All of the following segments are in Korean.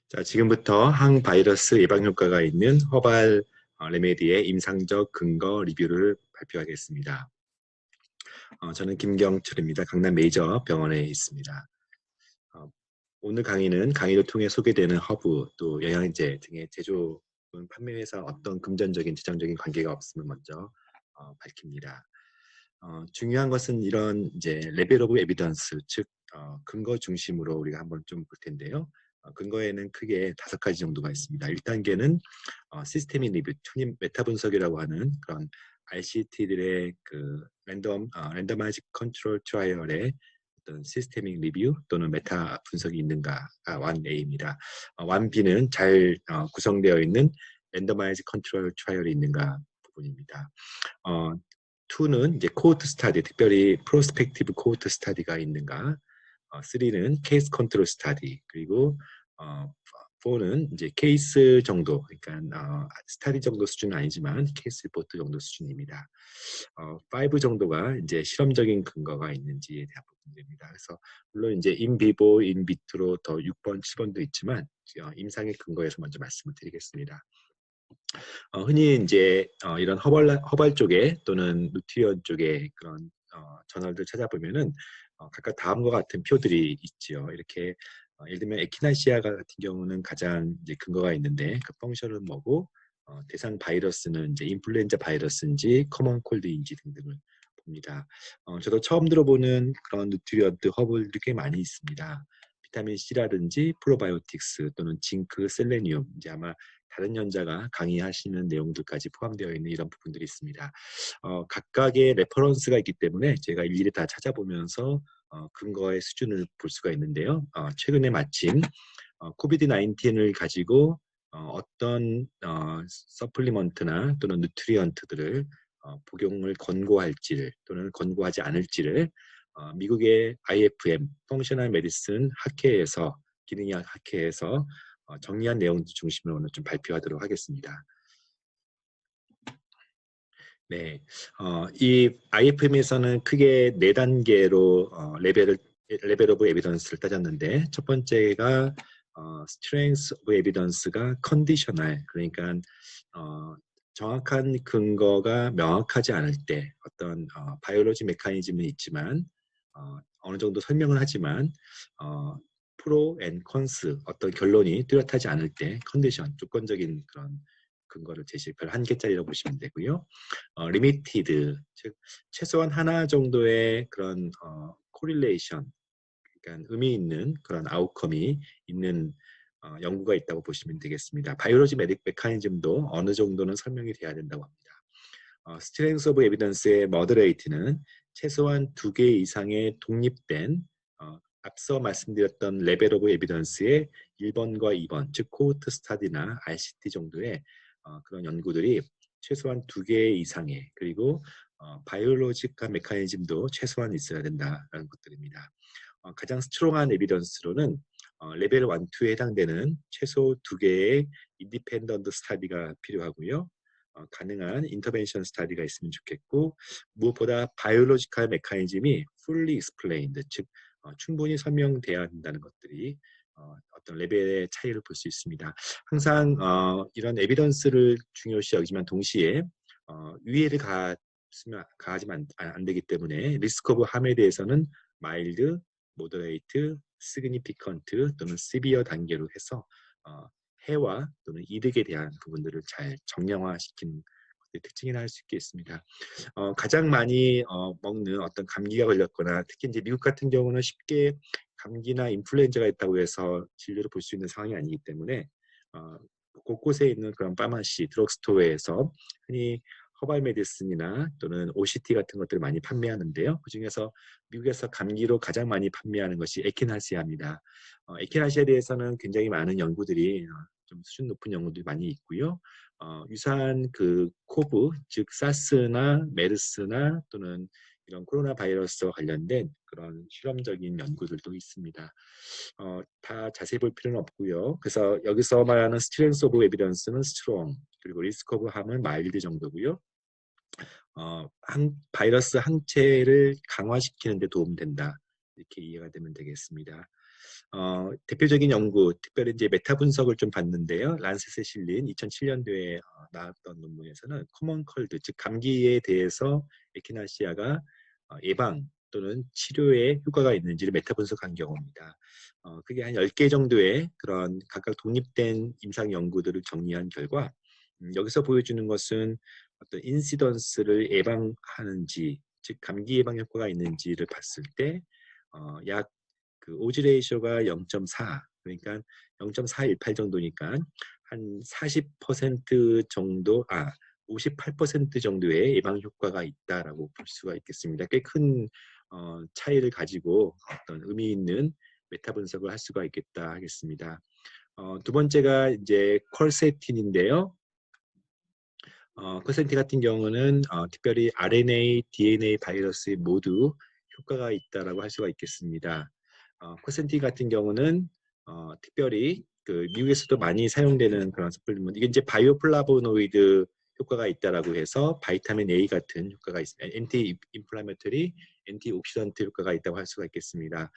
자, 지금부터 항바이러스 예방 효과가 있는 허발 레메디의 임상적 근거 리뷰를 발표하겠습니다. 저는 김경철입니다. 강남 메이저 병원에 있습니다. 어, 오늘 강의는 강의를 통해 소개되는 허브 또 영양제 등의 제조 판매 회사 어떤 금전적인 지정적인 관계가 없음을 먼저 밝힙니다. 중요한 것은 이런 이제 레벨 오브 에비던스, 즉 근거 중심으로 우리가 한번 좀 볼 텐데요. 근거에는 크게 5가지 정도가 있습니다. 1단계는 시스테믹 리뷰, 흔히 메타 분석이라고 하는 그런 RCT들의 그 랜더마이즈 컨트롤 트라이얼의 어떤 시스테믹 리뷰 또는 메타 분석이 있는가가 1A입니다. 1B는 잘 구성되어 있는 랜더마이즈 컨트롤 트라이얼이 있는가 부분입니다. 2는 이제 코호트 스타디, 특별히 프로스펙티브 코호트 스타디가 있는가. 3는 케이스 컨트롤 스타디, 그리고 4는 이제 케이스 정도, 그러니까 스타디 정도 수준은 아니지만 케이스 리포트 정도 수준입니다. 5 정도가 이제 실험적인 근거가 있는지에 대한 부분입니다. 그래서 물론 이제 인비보, 인비트로 더 6번, 7번도 있지만 임상의 근거에서 먼저 말씀을 드리겠습니다. 흔히 이제 이런 허발 쪽에 또는 누트리언 쪽에 그런 저널들 찾아보면은 각각 다음과 같은 표들이 있지요. 이렇게 예를 들면 에키나시아 같은 경우는 가장 이제 근거가 있는데 그 펑션은 뭐고 대상 바이러스는 이제 인플루엔자 바이러스인지 커먼 콜드인지 등등을 봅니다. 저도 처음 들어보는 그런 누트리언트 허브들이 꽤 많이 있습니다. 비타민 C라든지 프로바이오틱스 또는 징크, 셀레니움, 이제 아마 다른 연자가 강의하시는 내용들까지 포함되어 있는 이런 부분들이 있습니다. 각각의 레퍼런스가 있기 때문에 제가 일일이 다 찾아보면서 근거의 수준을 볼 수가 있는데요. 최근에 마침 코비드-19을 가지고 어떤 서플리먼트나 또는 누트리언트들을 복용을 권고할지를 또는 권고하지 않을지를 미국의 IFM, 펑셔널 메디슨 학회에서 기능의학 학회에서 정리한 내용 중심으로 오늘 좀 발표하도록 하겠습니다. 네, 이 IFM에서는 크게 4단계로 레벨 오브 에비던스를 따졌는데 첫 번째가 스트렝스 오브 에비던스가 컨디셔널, 그러니까 정확한 근거가 명확하지 않을 때 어떤 바이올로지 메커니즘은 있지만 어느 정도 설명을 하지만 프로 앤 컨스 어떤 결론이 뚜렷하지 않을 때 컨디션, 조건적인 그런 근거를 제시, 별 1개짜리라고 보시면 되고요. 리미티드, 즉 최소한 하나 정도의 그런 코릴레이션, 그러니까 의미 있는 그런 아웃컴이 있는 연구가 있다고 보시면 되겠습니다. 바이오로지 메커니즘도 어느 정도는 설명이 돼야 된다고 합니다. 스트렝스 오브 에비던스의 머더레이트는 최소한 2개 이상의 독립된 앞서 말씀드렸던 레벨 오브 에비던스의 1번과 2번, 즉 코호트 스타디나 RCT 정도의 그런 연구들이 최소한 2개 이상의, 그리고 바이올로지컬 메커니즘도 최소한 있어야 된다는 것들입니다. 가장 스트롱한 에비던스로는 레벨 1, 2에 해당되는 최소 2개의 인디펜던트 스타디가 필요하고요. 가능한 인터벤션 스타디가 있으면 좋겠고, 무엇보다 바이올로지컬 메커니즘이 fully explained, 즉 충분히 설명돼야 한다는 것들이 어떤 레벨의 차이를 볼 수 있습니다. 항상 이런 에비던스를 중요시 여기지만 동시에 위해를 가하지만 안 되기 때문에 리스크 오브 함에 대해서는 마일드, 모더레이트, 시그니피컨트 또는 시비어 단계로 해서 해와 또는 이득에 대한 부분들을 잘 정량화시킨 특징이라 할 수 있겠습니다. 가장 많이 먹는 어떤 감기가 걸렸거나 특히 이제 미국 같은 경우는 쉽게 감기나 인플루엔자가 있다고 해서 진료를 볼 수 있는 상황이 아니기 때문에 곳곳에 있는 그런 파마시, 드럭스토어에서 흔히 허발 메디슨이나 또는 OCT 같은 것들을 많이 판매하는데요. 그중에서 미국에서 감기로 가장 많이 판매하는 것이 에키나시아입니다. 에키나시아에 대해서는 굉장히 많은 연구들이 좀 수준 높은 연구들이 많이 있고요. 유사한 그 코브, 즉 사스나 메르스나 또는 이런 코로나 바이러스와 관련된 그런 실험적인 연구들도 있습니다. 다 자세히 볼 필요는 없고요. 그래서 여기서 말하는 스트렝스 오브 에비던스는 스트롱, 그리고 리스크 오브 함은 마일드 정도고요. 바이러스 항체를 강화시키는 데 도움된다, 이렇게 이해가 되면 되겠습니다. 대표적인 연구, 특별히 이제 메타 분석을 좀 봤는데요. 란셋에 실린 2007년도에 나왔던 논문에서는 커먼 컬드, 즉 감기에 대해서 에키나시아가 예방 또는 치료에 효과가 있는지를 메타 분석한 경우입니다. 그게 한 10개 정도의 그런 각각 독립된 임상 연구들을 정리한 결과 여기서 보여주는 것은 어떤 인시던스를 예방하는지, 즉 감기 예방 효과가 있는지를 봤을 때 약 그 오즈 레이쇼가 0.4, 그러니까 0.418 정도니까 한 40% 정도, 58% 정도의 예방 효과가 있다라고 볼 수가 있겠습니다. 꽤 큰 차이를 가지고 어떤 의미 있는 메타 분석을 할 수가 있겠다 하겠습니다. 두 번째가 이제 퀄세틴인데요. 퀄세틴 같은 경우는 특별히 RNA, DNA 바이러스에 모두 효과가 있다라고 할 수가 있겠습니다. 퀄세틴 같은 경우는 특별히 그 미국에서도 많이 사용되는 그런 서플리먼트, 이게 이제 바이오플라보노이드 효과가 있다라고 해서 바이타민 A 같은 효과가 있습니다. 엔티 인플라메터리, 엔티 옥시던트 효과가 있다고 할 수가 있겠습니다.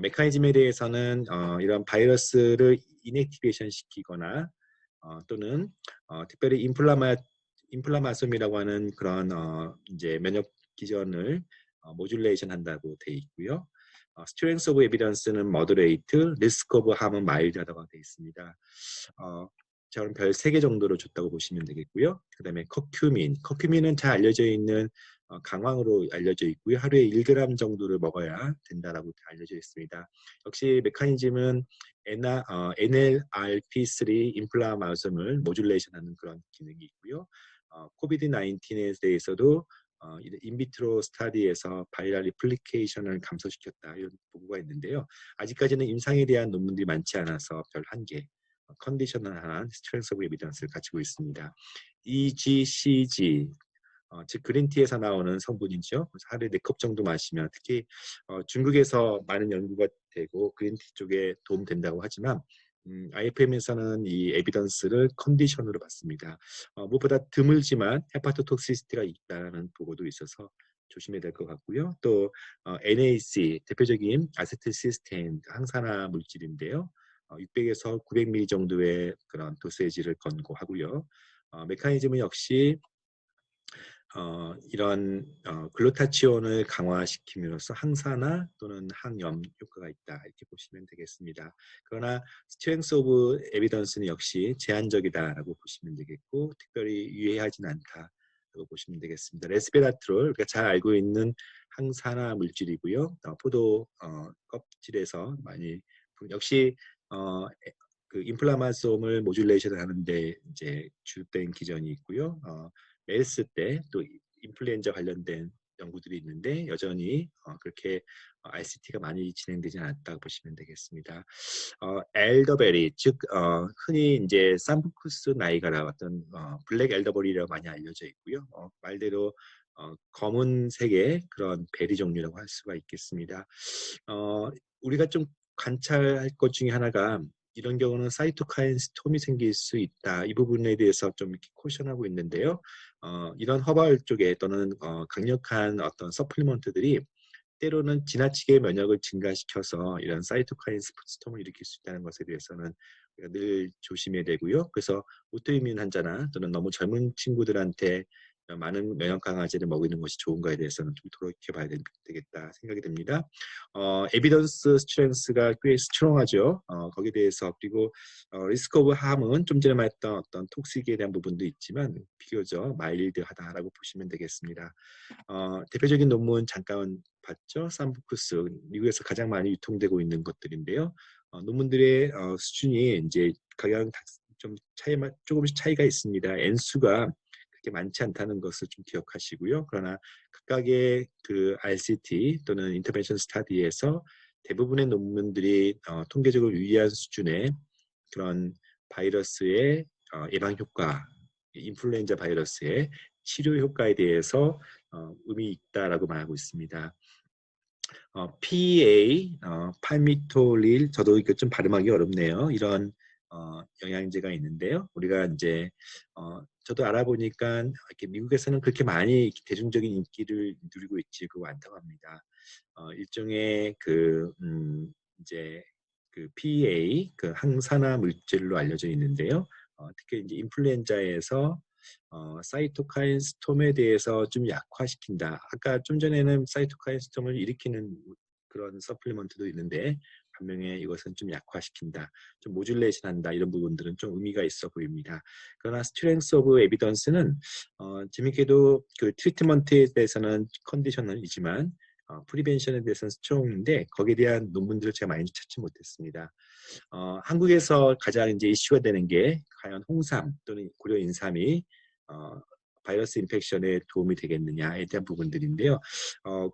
메커니즘에 대해서는 이런 바이러스를 이넥티베이션 시키거나 또는 특별히 인플라마솜이라고 하는 그런 이제 면역 기전을 모듈레이션 한다고 돼 있고요. 스트렝스 오브 에비던스는 머더레이트, 리스크 오브 함은 마일드하다고 돼 있습니다. 저는 별 3개 정도로 줬다고 보시면 되겠고요. 그 다음에 커큐민은 잘 알려져 있는 강황으로 알려져 있고요. 하루에 1g 정도를 먹어야 된다라고 알려져 있습니다. 역시 메커니즘은 NLRP3 인플라마솜을 모듈레이션하는 그런 기능이 있고요. 코비드 19에 대해서도 인비트로 스타디에서 바이럴 리플리케이션을 감소시켰다 이런 보고가 있는데요. 아직까지는 임상에 대한 논문들이 많지 않아서 별 한계, 컨디셔널한 스트렝스 오브 에비던스를 가지고 있습니다. EGCG, 즉 그린티에서 나오는 성분이죠. 그래서 하루에 4컵 정도 마시면, 특히 중국에서 많은 연구가 되고 그린티 쪽에 도움된다고 하지만 IFM에서는 이 에비던스를 컨디션으로 봤습니다. 무엇보다 드물지만 헤파토톡시시티가 있다는 보고도 있어서 조심해야 될 것 같고요. 또 NAC, 대표적인 아세틸시스테인 항산화 물질인데요. 600에서 900ml 정도의 그런 도세지를 권고하고요. 메커니즘은 역시 이런 글루타치온을 강화시킴으로써 항산화 또는 항염 효과가 있다 이렇게 보시면 되겠습니다. 그러나 스트렝스 오브 에비던스는 역시 제한적이다라고 보시면 되겠고 특별히 유해하진 않다라고 보시면 되겠습니다. 레스베라트롤, 우리가 잘 알고 있는 항산화 물질이고요. 포도 껍질에서 많이 역시 그 인플라마솜을 모듈레이션 하는데 이제 주된 기전이 있고요. 메르스 때 또 인플루엔자 관련된 연구들이 있는데 여전히 그렇게 RCT가 많이 진행되지 않았다고 보시면 되겠습니다. 엘더베리, 즉 흔히 이제 삼부쿠스 나이가라 어떤 블랙 엘더베리라고 많이 알려져 있고요. 말대로 검은색의 그런 베리 종류라고 할 수가 있겠습니다. 우리가 좀 관찰할 것 중에 하나가 이런 경우는 사이토카인 스톰이 생길 수 있다. 이 부분에 대해서 좀 이렇게 코션하고 있는데요. 이런 허발 쪽에 또는 강력한 어떤 서플리먼트들이 때로는 지나치게 면역을 증가시켜서 이런 사이토카인 스톰을 일으킬 수 있다는 것에 대해서는 우리가 늘 조심해야 되고요. 그래서 오토이뮨 환자나 또는 너무 젊은 친구들한테 많은 면역 강화제를 먹이는 것이 좋은가에 대해서는 좀 돌이켜봐야 되겠다 생각이 듭니다. 에비던스 스트렝스가 꽤 스트롱하죠. 거기에 대해서 그리고 리스크 오브 함은 좀 전에 말했던 어떤 톡식에 대한 부분도 있지만 비교적 마일드하다라고 보시면 되겠습니다. 대표적인 논문 잠깐 봤죠. 삼부쿠스, 미국에서 가장 많이 유통되고 있는 것들인데요. 논문들의 수준이 이제 각각 좀 조금씩 차이가 있습니다. N수가 그렇게 많지 않다는 것을 좀 기억하시고요. 그러나 각각의 그 RCT 또는 인터벤션 스타디에서 대부분의 논문들이 통계적으로 유의한 수준의 그런 바이러스의 예방 효과, 인플루엔자 바이러스의 치료 효과에 대해서 의미 있다라고 말하고 있습니다. PA, 팔미톨릴, 저도 이거 좀 발음하기 어렵네요. 이런 영양제가 있는데요. 우리가 이제 저도 알아보니까 이렇게 미국에서는 그렇게 많이 대중적인 인기를 누리고 있지 그거 않다고 합니다. 일종의 그 이제 그 PEA, 그 항산화 물질로 알려져 있는데요. 특히 이제 인플루엔자에서 사이토카인 스톰에 대해서 좀 약화시킨다. 아까 좀 전에는 사이토카인 스톰을 일으키는 그런 서플리먼트도 있는데 반면에 이것은 좀 약화시킨다, 좀 모듈레이션한다, 이런 부분들은 좀 의미가 있어 보입니다. 그러나 스트렝스 오브 에비던스는 재밌게도 그 트리트먼트에 대해서는 컨디셔널이지만 프리벤션에 대해서는 스트롱인데 거기에 대한 논문들을 제가 많이 찾지 못했습니다. 한국에서 가장 이제 이슈가 되는 게 과연 홍삼 또는 고려 인삼이 바이러스 인펙션에 도움이 되겠느냐에 대한 부분들인데요.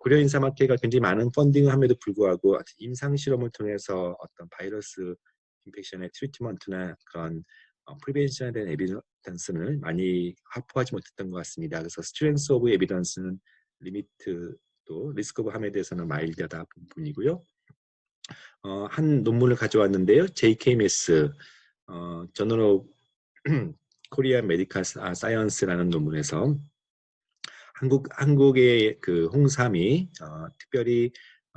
고려 인삼학회가 굉장히 많은 펀딩을 함에도 불구하고 임상 실험을 통해서 어떤 바이러스 인펙션의 트리트먼트나 그런 프리벤션에 대한 에비던스를 많이 확보하지 못했던 것 같습니다. 그래서 스트렝스 오브 에비던스는 리미트 또 리스크 오브 함에 대해서는 마일드하다 부분이고요. 한 논문을 가져왔는데요. JKMS 저널 오브 코리안 메디컬 사이언스라는 논문에서 한국의 그 홍삼이 특별히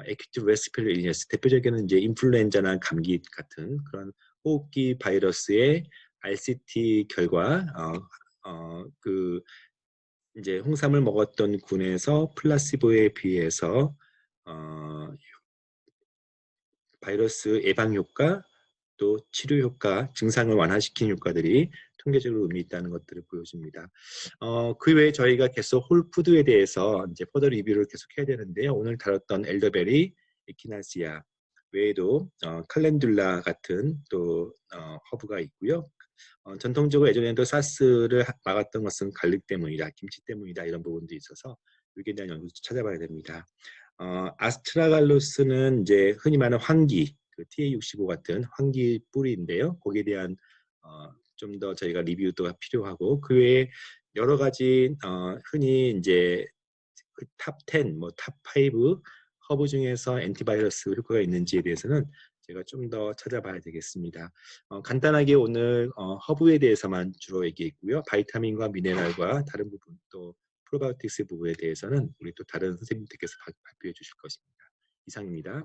에큐트 레스피레이터리 일리너스, 대표적인 이제 인플루엔자나 감기 같은 그런 호흡기 바이러스의 RCT 결과 그 이제 홍삼을 먹었던 군에서 플라시보에 비해서 바이러스 예방 효과 또 치료 효과, 증상을 완화시키는 효과들이 통계적으로 의미 있다는 것들을 보여줍니다. 그 외에 저희가 계속 홀푸드에 대해서 이제 퍼더 리뷰를 계속 해야 되는데요. 오늘 다뤘던 엘더베리, 에키나시아 외에도 칼렌듈라 같은 또 허브가 있고요. 전통적으로 예전에도 사스를 막았던 것은 갈릭 때문이다, 김치 때문이다, 이런 부분도 있어서 여기에 대한 연구도 찾아봐야 됩니다. 아스트라갈로스는 이제 흔히 말하는 황기, 그 TA65 같은 황기 뿌리인데요. 거기에 대한 좀 더 저희가 리뷰도 필요하고, 그 외에 여러 가지 흔히 이제 탑 10, 탑 5 허브 중에서 엔티바이러스 효과가 있는지에 대해서는 제가 좀 더 찾아봐야 되겠습니다. 간단하게 오늘 허브에 대해서만 주로 얘기했고요. 바이타민과 미네랄과 다른 부분 또 프로바이오틱스 부분에 대해서는 우리 또 다른 선생님들께서 발표해 주실 것입니다. 이상입니다.